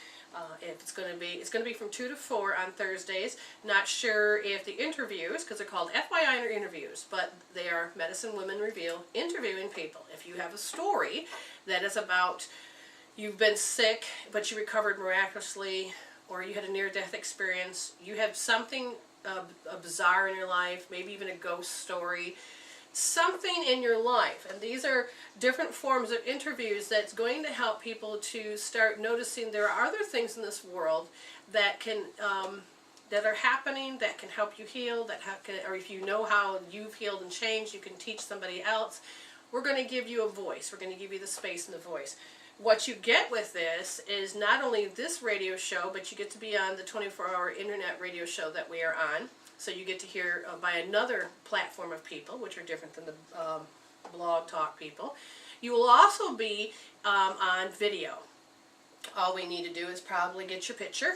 if it's going to be from 2 to 4 on Thursdays. Not sure if the interviews, because they're called FYI interviews, but they are Medicine Women Reveal, interviewing people. If you have a story that is about you've been sick but you recovered miraculously, or you had a near-death experience, you have something bizarre in your life, maybe even a ghost story, something in your life, and these are different forms of interviews that's going to help people to start noticing there are other things in this world that can that are happening, that can help you heal, or if you know how you've healed and changed, you can teach somebody else. We're going to give you a voice. We're going to give you the space and the voice. What you get with this is not only this radio show, but you get to be on the 24-hour internet radio show that we are on. So you get to hear by another platform of people, which are different than the blog talk people. You will also be on video. All we need to do is probably get your picture.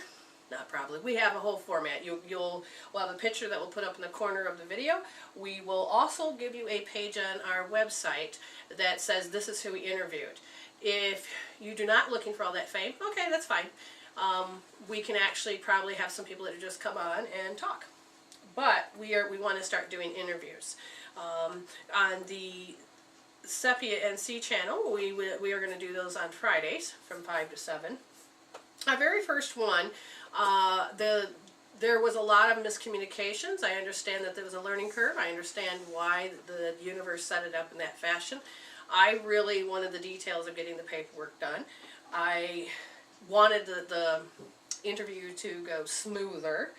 Not probably. We have a whole format. We'll have a picture that we'll put up in the corner of the video. We will also give you a page on our website that says this is who we interviewed. If you do not looking for all that fame, okay, that's fine. We can actually probably have some people that just come on and talk. But we want to start doing interviews. On the Sepia NC channel, we are going to do those on Fridays from 5 to 7. Our very first one, there was a lot of miscommunications. I understand that there was a learning curve. I understand why the universe set it up in that fashion. I really wanted the details of getting the paperwork done. I wanted the interview to go smoother.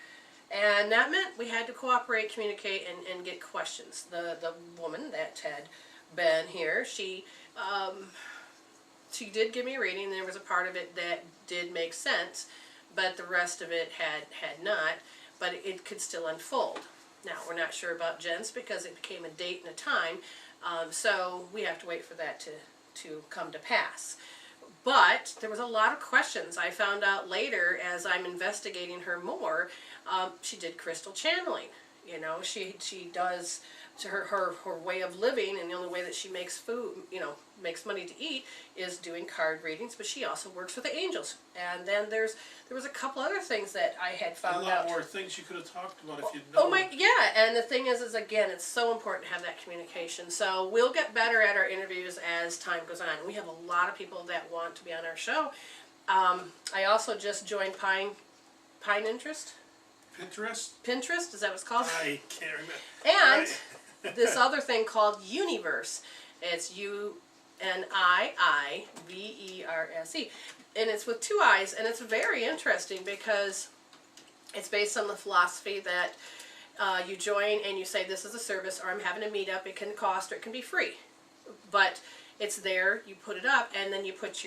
And that meant we had to cooperate, communicate, and get questions. The woman that had been here, she did give me a reading, and there was a part of it that did make sense, but the rest of it had not, but it could still unfold. Now, we're not sure about Jen's because it became a date and a time, so we have to wait for that to come to pass. But there was a lot of questions. I found out later as I'm investigating her more, she did crystal channeling. You know, she does to her way of living, and the only way that she makes food, makes money to eat is doing card readings, but she also works with the angels. And then there was a couple other things that I had found out. A lot more things you could have talked about if you'd known. Oh my, yeah, and the thing is again, it's so important to have that communication. So we'll get better at our interviews as time goes on. We have a lot of people that want to be on our show. I also just joined Pinterest. Pinterest, is that what it's called? I can't remember. And this other thing called Universe. It's UNIIVERSE. And it's with 2 I's, and it's very interesting because it's based on the philosophy that you join and you say this is a service, or I'm having a meetup. It can cost or it can be free. But it's there, you put it up, and then you put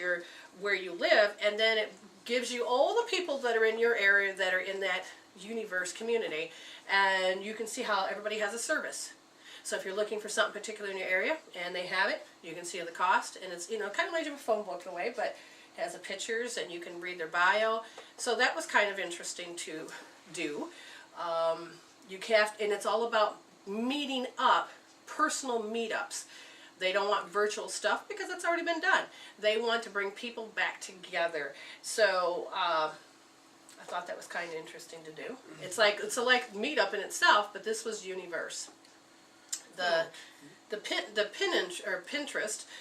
where you live, and then it gives you all the people that are in your area that are in that universe community, and you can see how everybody has a service. So if you're looking for something particular in your area and they have it, you can see the cost, and it's kind of like a phone book in a way, but it has the pictures and you can read their bio. So that was kind of interesting to do. And it's all about meeting up, personal meetups. They don't want virtual stuff because it's already been done. They want to bring people back together. So I thought that was kind of interesting to do. It's like meetup in itself, but this was Universe. Pinterest.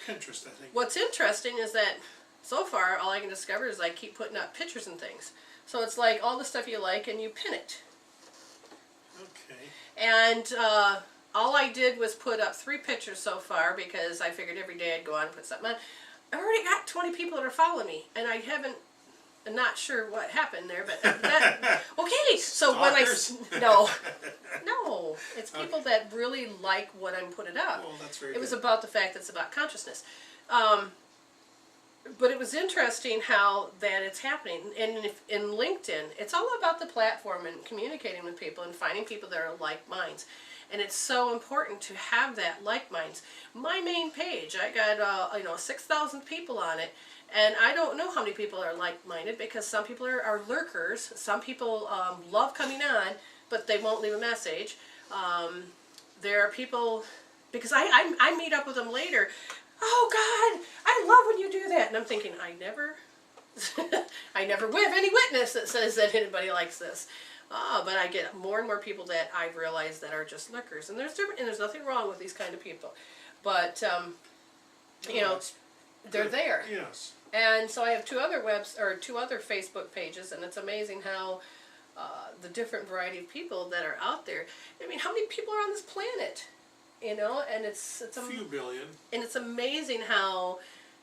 Pinterest, I think. What's interesting is that so far all I can discover is I keep putting up pictures and things. So it's like all the stuff you like and you pin it. Okay. And all I did was put up 3 pictures so far because I figured every day I'd go on and put something on. I've already got 20 people that are following me, and I haven't I'm not sure what happened there, but that, okay, so when no, it's people that really like what I'm putting up. Well, that's very It was good. about the fact that it's about consciousness. But it was interesting how that it's happening. And if, in LinkedIn, it's all about the platform and communicating with people and finding people that are like minds. And it's so important to have that like minds. My main page, I got 6,000 people on it, and I don't know how many people are like-minded because some people are lurkers. Some people love coming on, but they won't leave a message. There are people, because I meet up with them later. Oh God, I love when you do that, and I'm thinking I never have any witness that says that anybody likes this. But I get more and more people that I've realized that are just lurkers, and there's nothing wrong with these kind of people, but they're there. Yes. And so I have two other Facebook pages, and it's amazing how the different variety of people that are out there. I mean, how many people are on this planet? And it's A few billion. and it's amazing how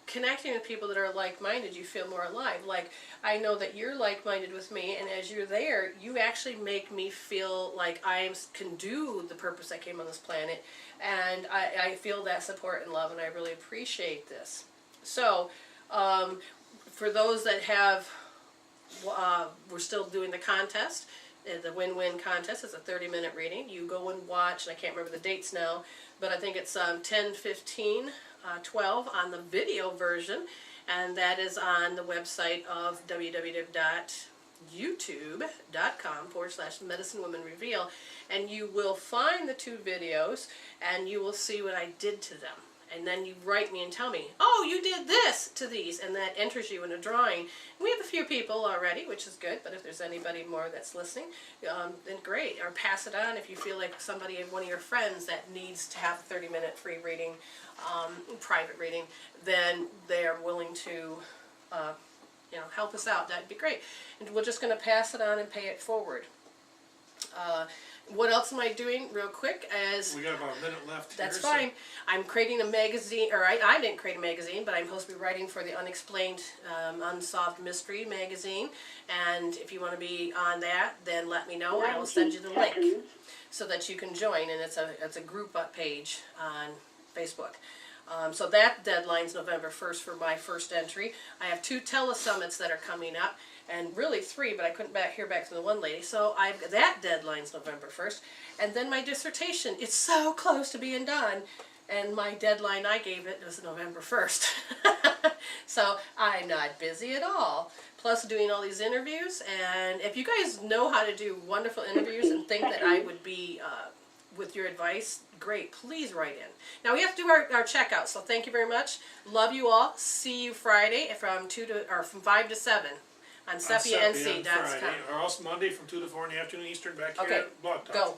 connecting with people that are like-minded, you feel more alive. Like, I know that you're like-minded with me, and as you're there, you actually make me feel like I can do the purpose I came on this planet, and I feel that support and love, and I really appreciate this. So, for those that have, we're still doing the contest. The win-win contest is a 30-minute reading. You go and watch, and I can't remember the dates now, but I think it's 10, 15, 12 on the video version, and that is on the website of www.youtube.com/Medicine Women Reveal, and you will find the two videos, and you will see what I did to them. And then you write me and tell me, oh, you did this to these, and that enters you in a drawing. We have a few people already, which is good, but if there's anybody more that's listening, then great. Or pass it on if you feel like somebody, one of your friends that needs to have a 30-minute free reading, private reading, then they are willing to help us out. That'd be great. And we're just going to pass it on and pay it forward. What else am I doing real quick? We got about a minute left. That's here, fine. I'm creating a magazine, or I didn't create a magazine, but I'm supposed to be writing for the Unexplained, Unsolved Mystery magazine. And if you want to be on that, then let me know. I will send you the link so that you can join. And it's a group up page on Facebook. So that deadline's November 1st for my first entry. I have 2 telesummits that are coming up, and really 3, but I couldn't hear back from the one lady. So that deadline's November 1st. And then my dissertation, it's so close to being done, and my deadline I gave it was November 1st. So I'm not busy at all. Plus doing all these interviews, and if you guys know how to do wonderful interviews and think that I would be with your advice, great, please write in. Now we have to do our checkout, so thank you very much. Love you all. See you Friday from 5 to 7 on sepianc.com. Or else Monday from 2 to 4 in the afternoon Eastern back here Okay, at Blogtalk. go.